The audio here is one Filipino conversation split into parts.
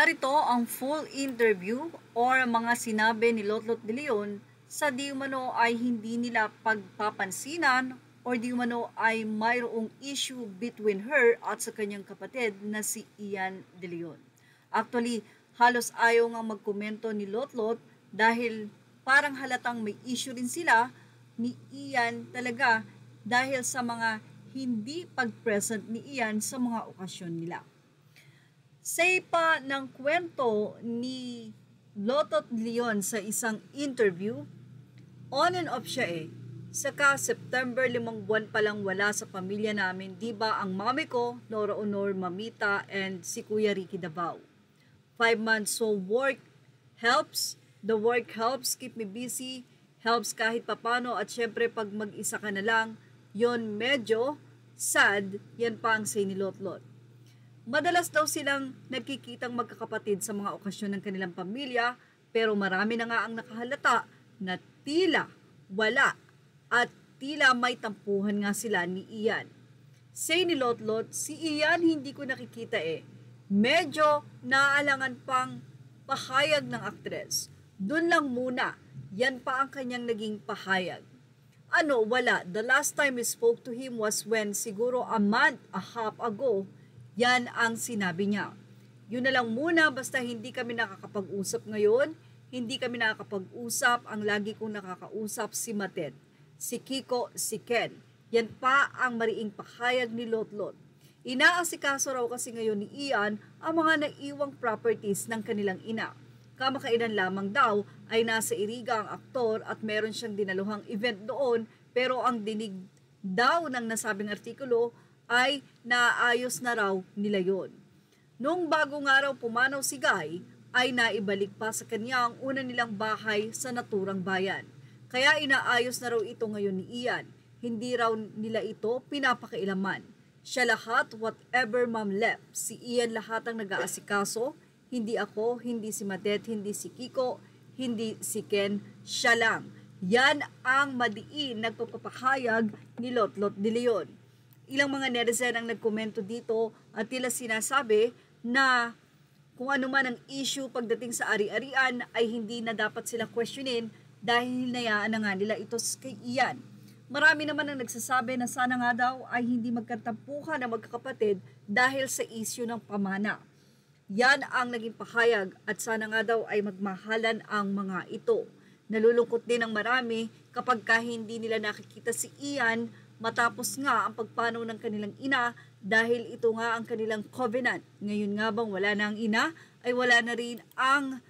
Narito ang full interview or mga sinabi ni Lotlot de Leon sa di umano ay hindi nila pagpapansinan or di umano ay mayroong issue between her at sa kanyang kapatid na si Ian de Leon. Actually, halos ayaw nga magkomento ni Lotlot dahil parang halatang may issue rin sila ni Ian talaga dahil sa mga hindi pag-present ni Ian sa mga okasyon nila. Say pa ng kwento ni Lotlot Leon sa isang interview, on and off siya eh. Saka September 5 buwan pa lang wala sa pamilya namin, di ba ang mami ko, Nora Honor, Mamita, and si Kuya Ricky Davao. 5 months, so work helps, the work helps keep me busy, helps kahit papano, at syempre pag mag-isa ka na lang, yon medyo sad, yan pa ang say ni Lotlot. Madalas daw silang nagkikitang magkakapatid sa mga okasyon ng kanilang pamilya, pero marami na nga ang nakahalata na tila wala at tila may tampuhan nga sila ni Ian. Say ni Lotlot, si Ian hindi ko nakikita eh. Medyo naaalangan pang pahayag ng aktres. Doon lang muna, yan pa ang kanyang naging pahayag. Ano, wala. The last time we spoke to him was when siguro a month, a half ago, yan ang sinabi niya. Yun na lang muna, basta hindi kami nakakapag-usap ngayon. Hindi kami nakakapag-usap. Ang lagi kong nakakausap si Mated, si Kiko, si Ken. Yan pa ang mariing pahayag ni Lotlot. Inaasikaso raw kasi ngayon ni Ian ang mga naiwang properties ng kanilang ina. Kamakailan lamang daw ay nasa Iriga ang aktor at meron siyang dinaluhang event doon, pero ang dinig daw ng nasabing artikulo ay naayos na raw nila yon. Noong bago nga raw pumanaw si Guy, ay naibalik pa sa kanya ang una nilang bahay sa naturang bayan. Kaya inaayos na raw ito ngayon ni Ian. Hindi raw nila ito pinapakailaman. Siya lahat, whatever mom left. Si Ian lahat ang nag-aasikaso. Hindi ako, hindi si Madet, hindi si Kiko, hindi si Ken, siya lang. Yan ang madiin nagpapahayag ni Lotlot de Leon. Ilang mga netizen ang nagkomento dito at tila sinasabi na kung ano man ang issue pagdating sa ari-arian ay hindi na dapat sila questionin dahil hinayaan na nga nila ito kay Ian. Marami naman ang nagsasabi na sana nga daw ay hindi magkatampuhan na magkakapatid dahil sa issue ng pamana. Yan ang naging pahayag at sana nga daw ay magmahalan ang mga ito. Nalulungkot din ang marami kapag hindi nila nakikita si Ian matapos nga ang pagpanaw ng kanilang ina dahil ito nga ang kanilang covenant. Ngayon nga bang wala na ang ina ay wala na rin ang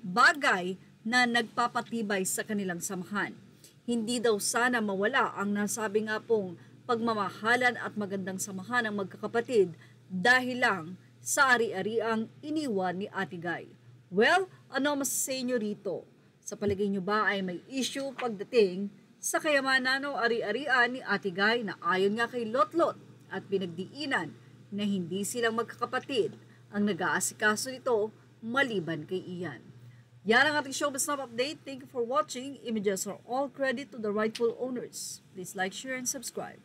bagay na nagpapatibay sa kanilang samahan. Hindi daw sana mawala ang nasabi nga pong pagmamahalan at magandang samahan ng magkakapatid dahil lang sa ari-ariang iniwan ni Ate Guy. Well, ano masasabi nyo rito? Sa palagay nyo ba ay may issue pagdating sa kayamanan o ari-arian ni Ate Guy na ayon nga kay Lotlot at pinagdiinan na hindi silang magkakapatid ang nag-aasikaso nito maliban kay Ian? Yan ang ating showbiz snap update. Thank you for watching. Images are all credit to the rightful owners. Please like, share, and subscribe.